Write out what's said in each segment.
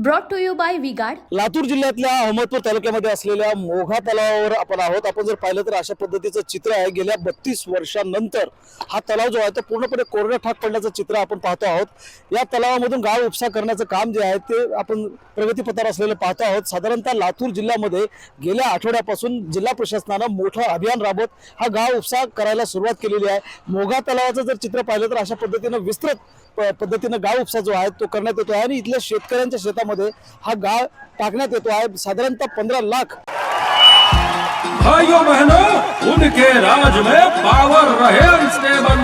Brought to you by V-Guard. Latur जिल्ह्यातल्या अहमदपूर तालुक्यामध्ये असलेल्या मोघा तलावावर आपण आहोत. आपण जर पाहिलं तर अशा पद्धतीचं चित्र आहे. गेल्या 32 वर्षांनंतर हा तलाव जो आहे तो पूर्णपणे कोरडा ठाक पडल्याचं चित्र आपण पाहतो आहोत. या तलावामधून गाळ उपसा करण्याचं काम जे आहे ते आपण प्रगतीपथावर असलेलं पाहतो आहोत. साधारणतः लातूर जिल्ह्यामध्ये गेल्या आठवड्यापासून जिल्हा प्रशासनानं मोठं अभियान राबवत हा गाळ उपसा करायला सुरुवात केलेली आहे. मोघा तलावाचं जर चित्र पाहिलं तर अशा पद्धतीनं विस्तृत पद्धतीनं गाळ उपसा जो आहे तो करण्यात येतो आहे आणि इथल्या शेतकऱ्यांच्या शेतामध्ये हा गाळ टाकण्यात येतो आहे. साधारणतः 15 लाख भाइयों बहनों, उनके राज में पावर रहे अनस्टेबल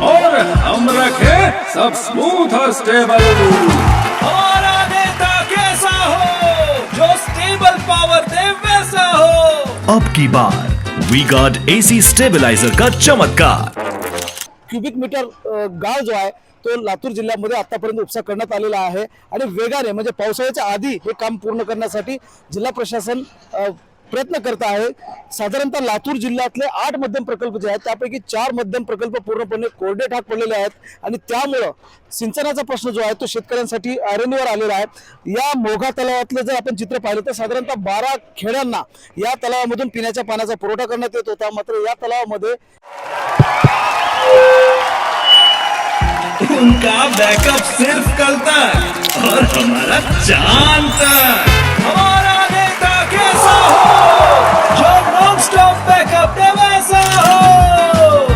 और हम रखे सब स्मूथ और स्टेबल। हमारा नेता कैसा हो जो स्टेबल पावर दे वैसा हो। अब की बार वी गार्ड एसी स्टेबलाइजर का चमत्कार। क्यूबिक मीटर गाळ जो आहे तो लातूर जिल्ह्यामध्ये आतापर्यंत उपसा करण्यात आलेला आहे आणि वेगाने म्हणजे पावसाळ्याच्या आधी हे काम पूर्ण करण्यासाठी जिल्हा प्रशासन प्रयत्न करत आहे. साधारणतः लातूर जिल्ह्यातले 8 मध्यम प्रकल्प जे आहेत त्यापैकी 4 मध्यम प्रकल्प पूर्णपणे कोरडे ठाक पडलेले आहेत आणि त्यामुळं सिंचनाचा प्रश्न जो आहे तो शेतकऱ्यांसाठी ऐरणीवर आलेला आहे. या मोघा तलावातलं जर आपण चित्र पाहिलं तर साधारणतः 12 खेड्यांना या तलावामधून पिण्याच्या पाण्याचा पुरवठा करण्यात येत होता. मात्र या तलावामध्ये उनका बैकअप सिर्फ कल तक और हमारा चांद तक। हमारा नेता कैसा हो जो नॉन स्टॉप बैकअप दे वैसा हो।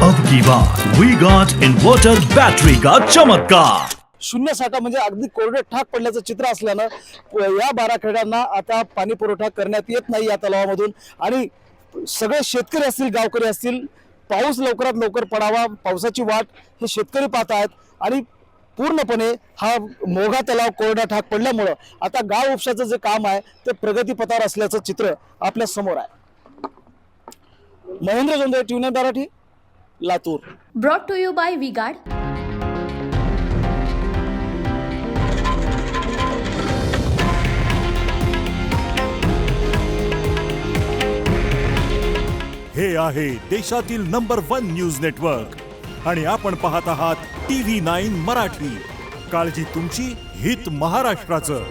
अब की बार वी गार्ड इन्वर्टर बैटरी का चमत्कार। शून्य साठा म्हणजे अगदी कोरडे ठाक पडल्याचं चित्र असल्यानं या 12 खेड्यांना आता पाणी पुरवठा करण्यात येत नाही या तलावामधून आणि सगळे शेतकरी असतील गावकरी असतील पाऊस लवकरात लवकर पडावा पावसाची वाट हे शेतकरी पाहत आहेत आणि पूर्णपणे हा मोघा तलाव कोरडा ठाक पडल्यामुळं आता गाळ उपशाचं जे काम आहे ते प्रगतीपथावर असल्याचं चित्र आपल्या समोर आहे. Mahendra Jondhale, tune Marathi, Latur. Brought to you by V-Guard. हे आहे देशातील नंबर 1 न्यूज नेटवर्क आणि आपण पाहत आहात TV9 मराठी. काळजी तुमची, हित महाराष्ट्राचं.